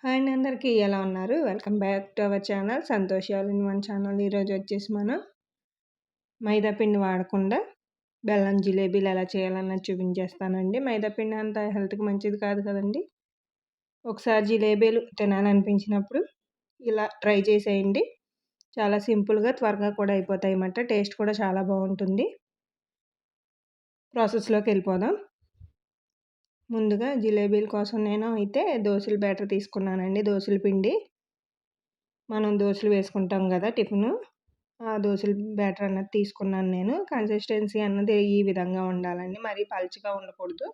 Hi అండి అందరికీ ఎలా ఉన్నారు? Welcome back to our channel Santosh all in one channel. ఈరోజు వచ్చేసి మనం మైదా పిండి వాడకుండా బెల్లం జిలేబీలు ఎలా చేయాలన్నది చూపించేస్తానండి. మైదా పిండి అంత హెల్త్‌కి మంచిది కాదు కదండీ. ఒకసారి జిలేబీలు తినాలనిపించినప్పుడు ఇలా ట్రై చేసేయండి. చాలా సింపుల్‌గా త్వరగా కూడా అయిపోతాయన్నమాట. టేస్ట్ కూడా చాలా బాగుంటుంది. ప్రాసెస్‌లోకి వెళ్ళిపోదాం. ముందుగా జిలేబీల కోసం నేను అయితే దోసల బ్యాటర్ తీసుకున్నానండి. దోసల పిండి మనం దోసలు వేసుకుంటాం కదా టిఫిను. ఆ దోసల బ్యాటర్ అన్నది తీసుకున్నాను నేను. కన్సిస్టెన్సీ అన్నది ఈ విధంగా ఉండాలండి. మరీ పలుచగా ఉండకూడదు.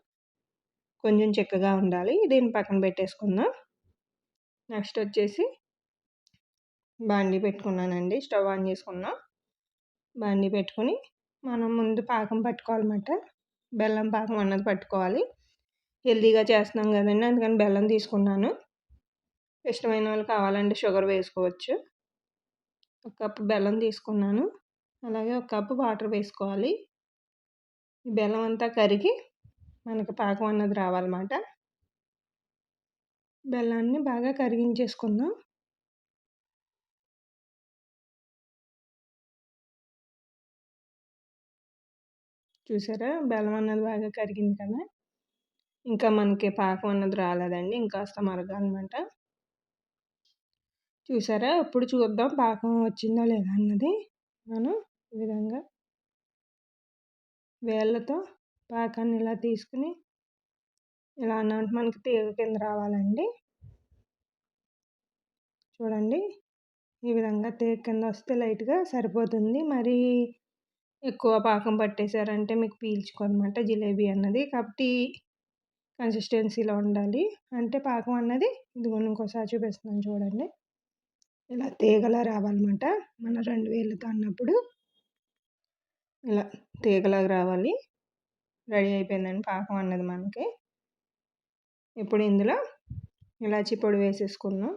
కొంచెం చిక్కగా ఉండాలి. దీన్ని పక్కన పెట్టేసుకుందాం. నెక్స్ట్ వచ్చేసి బాండీ పెట్టుకున్నానండి. స్టవ్ ఆన్ చేసుకున్నాం. బాండీ పెట్టుకొని మనం ముందు పాకం పట్టుకోవాలన్నమాట. బెల్లం పాకం అన్నది పట్టుకోవాలి. హెల్తీగా చేస్తున్నాం కదండి, అందుకని బెల్లం తీసుకున్నాను. ఇష్టమైన వాళ్ళు కావాలంటే షుగర్ వేసుకోవచ్చు. ఒక కప్పు బెల్లం తీసుకున్నాను. అలాగే ఒక కప్పు వాటర్ వేసుకోవాలి. ఈ బెల్లం అంతా కరిగి మనకి పాకం అన్నది రావాలన్నమాట. బెల్లాన్ని బాగా కరిగించేసుకుందాం. చూసారా బెల్లం అన్నది బాగా కరిగింది కదా. ఇంకా మనకి పాకం అన్నది రాలేదండి. ఇంకాస్త మరగాలన్నమాట. చూసారా ఇప్పుడు చూద్దాం పాకం వచ్చిందా లేదా అన్నది. మనం ఈ విధంగా వేళ్ళతో పాకాన్ని ఇలా తీసుకుని ఇలా అన్నట్టు మనకి తీగ కింద రావాలండి. చూడండి ఈ విధంగా తీగ కింద వస్తే లైట్గా సరిపోతుంది. మరి ఎక్కువ పాకం పట్టేశారంటే మీకు పీల్చుకోనమాట జిలేబీ అన్నది. కాబట్టి కన్సిస్టెన్సీలో ఉండాలి. అంటే పాకం అన్నది ఇదిగోండి ఇంకోసారి చూపిస్తున్నాను చూడండి. ఇలా తీగలా రావాలన్నమాట. మన 2 వేళ్ళతో అన్నప్పుడు ఇలా తీగలాగా రావాలి. రెడీ అయిపోయిందండి పాకం అన్నది మనకి. ఇప్పుడు ఇందులో ఇలాచీ పొడి వేసేసుకుందాం.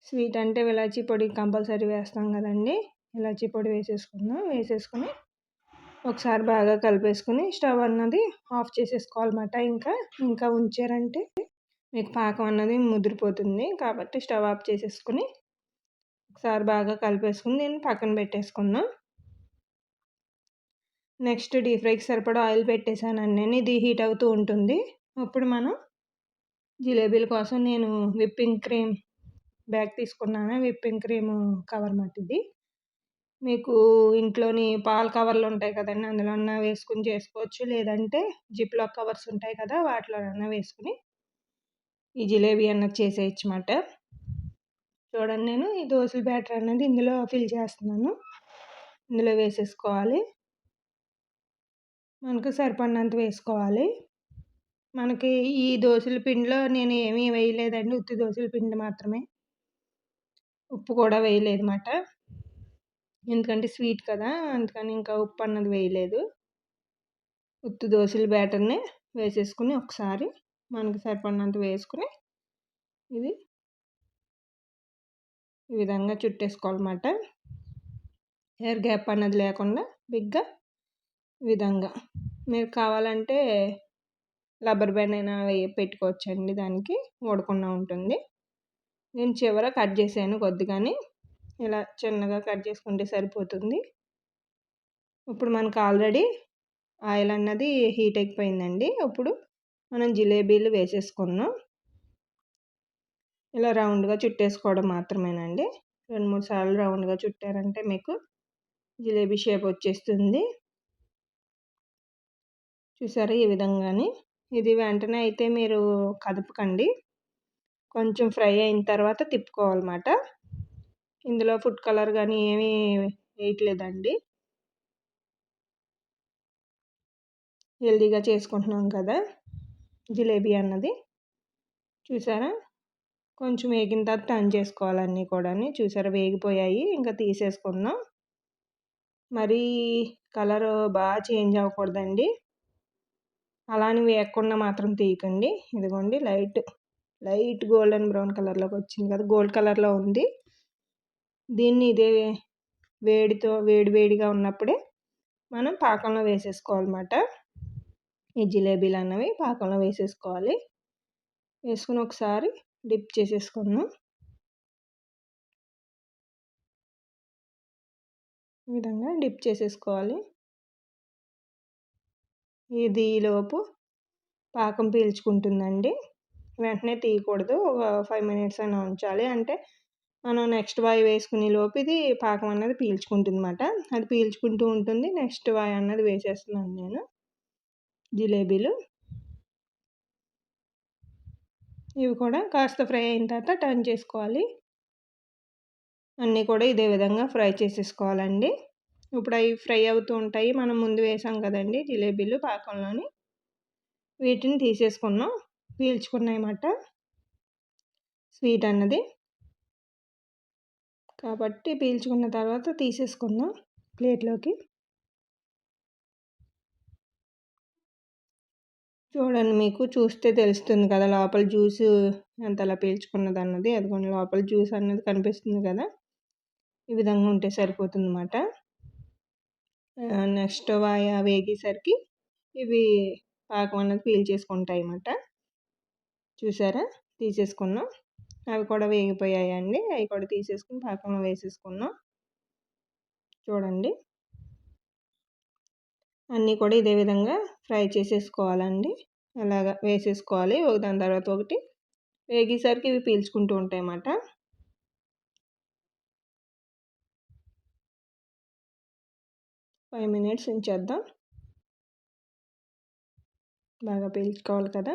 స్వీట్ అంటే ఇలాచీ పొడి కంపల్సరీ వేస్తాం కదండి. ఇలాచీ పొడి వేసేసుకుందాం. వేసేసుకుని ఒకసారి బాగా కలిపేసుకుని స్టవ్ అన్నది ఆఫ్ చేసేసుకోవాలన్నమాట. ఇంకా ఉంచారంటే మీకు పాకం అన్నది ముదిరిపోతుంది. కాబట్టి స్టవ్ ఆఫ్ చేసేసుకుని ఒకసారి బాగా కలిపేసుకుని నేను పక్కన పెట్టేసుకుందాం. నెక్స్ట్ డీప్ ఫ్రైకి సరిపడా ఆయిల్ పెట్టేశానండి నేను. ఇది హీట్ అవుతూ ఉంటుంది. ఇప్పుడు మనం జిలేబీల కోసం నేను విప్పింగ్ క్రీమ్ బ్యాగ్ తీసుకున్నాను. విప్పింగ్ క్రీమ్ కవర్ మాట ఇది. మీకు ఇంట్లోని పాల కవర్లు ఉంటాయి కదండి, అందులోనే వేసుకుని చేసుకోవచ్చు. లేదంటే జిప్లాక్ కవర్స్ ఉంటాయి కదా, వాటిలోనైనా వేసుకుని ఈ జిలేబీ అన్నది చేసేయచ్చు అన్నమాట. చూడండి నేను ఈ దోసల బ్యాటర్ అనేది ఇందులో ఫిల్ చేస్తున్నాను. ఇందులో వేసేసుకోవాలి. మనకు సరిపడినంత వేసుకోవాలి. మనకి ఈ దోసల పిండిలో నేను ఏమీ వేయలేదండి. ఉత్తి దోసల పిండి మాత్రమే. ఉప్పు కూడా వేయలేదు అన్నమాట. ఎందుకంటే స్వీట్ కదా, అందుకని ఇంకా ఉప్పు అన్నది వేయలేదు. ఉత్తి దోసల బ్యాటర్ని వేసేసుకుని ఒకసారి మనకు సరిపడినంత వేసుకుని ఇది ఈ విధంగా చుట్టేసుకోవాలన్నమాట. ఎయిర్ గ్యాప్ అన్నది లేకుండా బిగ్గా ఈ విధంగా. మీరు కావాలంటే రబ్బర్ బ్యాండ్ అయినా పెట్టుకోవచ్చండి, దానికి ఊడకుండా ఉంటుంది. నేను చివర కట్ చేశాను కొద్దిగాని. ఇలా చిన్నగా కట్ చేసుకుంటే సరిపోతుంది. ఇప్పుడు మనకు ఆల్రెడీ ఆయిల్ అన్నది హీట్ అయిపోయిందండి. ఇప్పుడు మనం జిలేబీలు వేసేసుకున్నాం. ఇలా రౌండ్గా చుట్టేసుకోవడం మాత్రమేనండి. 2-3 సార్లు రౌండ్గా చుట్టారంటే మీకు జిలేబీ షేప్ వచ్చేస్తుంది. చూసారా ఈ విధంగాని. ఇది వెంటనే అయితే మీరు కదపకండి. కొంచెం ఫ్రై అయిన తర్వాత తిప్పుకోవాలన్నమాట. ఇందులో ఫుడ్ కలర్ కానీ ఏమీ వేయట్లేదండి. హెల్తీగా చేసుకుంటున్నాం కదా జిలేబీ అన్నది. చూసారా కొంచెం వేగిన తర్వాత టర్న్ చేసుకోవాలి అన్నీ కూడా. చూసారా వేగిపోయాయి. ఇంకా తీసేసుకుందాం. మరీ కలర్ బాగా చేంజ్ అవ్వకూడదండి. అలానే వేయకుండా మాత్రం తీయకండి. ఇదిగోండి లైట్ గోల్డెన్ బ్రౌన్ కలర్లోకి వచ్చింది కదా, గోల్డ్ కలర్లో ఉంది. దీన్ని ఇదే వేడిగా ఉన్నప్పుడే మనం పాకంలో వేసేసుకోవాలన్నమాట. ఈ జిలేబీలు అన్నవి పాకంలో వేసేసుకోవాలి. వేసుకొని ఒకసారి డిప్ చేసేసుకుందాం. ఈ విధంగా డిప్ చేసేసుకోవాలి. ఇది ఈలోపు పాకం పీల్చుకుంటుందండి. వెంటనే తీయకూడదు. ఒక 5 మినిట్స్ అయినా ఉంచాలి. అంటే మనం నెక్స్ట్ వాయి వేసుకునే లోపు ఇది పాకం అన్నది పీల్చుకుంటుందన్నమాట. అది పీల్చుకుంటూ ఉంటుంది. నెక్స్ట్ వాయి అన్నది వేసేస్తున్నాను నేను జిలేబీలు. ఇవి కూడా కాస్త ఫ్రై అయిన తర్వాత టర్న్ చేసుకోవాలి. అన్నీ కూడా ఇదే విధంగా ఫ్రై చేసేసుకోవాలండి. ఇప్పుడు అవి ఫ్రై అవుతూ ఉంటాయి. మనం ముందు వేసాం కదండీ జిలేబీలు పాకంలోని. వీటిని తీసేసుకున్నాం. పీల్చుకున్నాయన్నమాట స్వీట్ అన్నది. కాబట్టి పీల్చుకున్న తర్వాత తీసేసుకుందాం ప్లేట్లోకి. చూడండి, మీకు చూస్తే తెలుస్తుంది కదా లోపల జ్యూసు ఎంతలా పీల్చుకున్నదన్నది. అదిగోండి లోపల జ్యూస్ అన్నది కనిపిస్తుంది కదా! ఈ విధంగా ఉంటే సరిపోతుందన్నమాట. నెక్స్ట్ వాయ వేగేసరికి ఇవి పాకం అన్నది పీల్చేసుకుంటాయన్నమాట. చూసారా? తీసేసుకున్నాం. అవి కూడా వేగిపోయాయండి. అవి కూడా తీసేసుకొని పాకంలో వేసేసుకున్నాం. చూడండి, అన్నీ కూడా ఇదే విధంగా ఫ్రై చేసేసుకోవాలండి. అలాగా వేసేసుకోవాలి దాని తర్వాత ఒకటి. వేగేసరికి ఇవి పీల్చుకుంటూ ఉంటాయన్నమాట. ఫైవ్ మినిట్స్ ఉంచేద్దాం. బాగా పీల్చుకోవాలి కదా!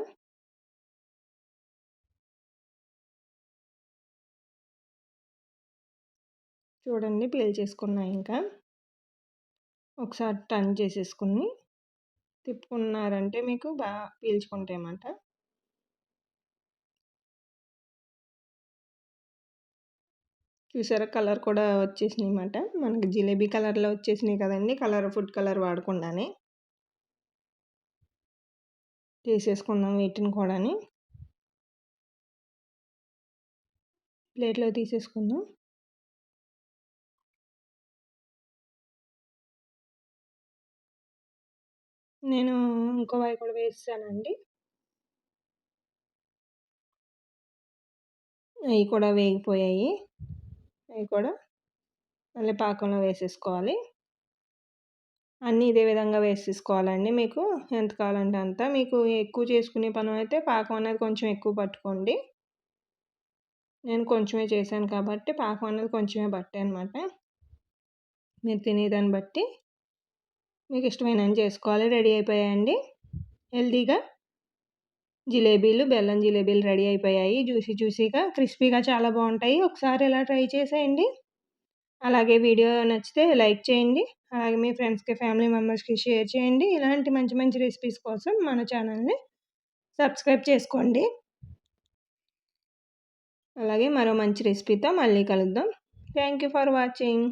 చూడండి, పీల్చేసుకున్నాయి. ఇంకా ఒకసారి టర్న్ చేసేసుకుని తిప్పుకున్నారంటే మీకు బాగా పీల్చుకుంటాయన్నమాట. చూసారా? కలర్ కూడా వచ్చేసినాయి అన్నమాట. మనకి జిలేబీ కలర్లో వచ్చేసినాయి కదండి. ఫుడ్ కలర్ వాడకుండానే తీసేసుకుందాం వీటిని కూడాని. ప్లేట్లో తీసేసుకుందాం. నేను ఇంకో వాయి కూడా వేసేసానండి. అవి కూడా వేగిపోయాయి. అవి కూడా మళ్ళీ పాకంలో వేసేసుకోవాలి. అన్నీ ఇదే విధంగా వేసేసుకోవాలండి. మీకు ఎంత కావాలంటే అంత. మీకు ఎక్కువ చేసుకునే పనైతే పాకం అనేది కొంచెం ఎక్కువ పట్టుకోండి. నేను కొంచెమే చేశాను కాబట్టి పాకం అనేది కొంచెమే పట్టాయన్నమాట. మీరు తినేదాన్ని బట్టి మీకు ఇష్టమైనన్ని చేసుకోవాలి. రెడీ అయిపోయాయండి హెల్తీగా జిలేబీలు, బెల్లం జిలేబీలు రెడీ అయిపోయాయి. జ్యూసీగా, క్రిస్పీగా చాలా బాగుంటాయి. ఒకసారి ఇలా ట్రై చేసేయండి. అలాగే వీడియో నచ్చితే లైక్ చేయండి. అలాగే మీ ఫ్రెండ్స్‌కి, ఫ్యామిలీ మెంబర్స్‌కి షేర్ చేయండి. ఇలాంటి మంచి మంచి రెసిపీస్ కోసం మన ఛానల్‌ని సబ్స్క్రైబ్ చేసుకోండి. అలాగే మరో మంచి రెసిపీతో మళ్ళీ కలుద్దాం. Thank you for watching.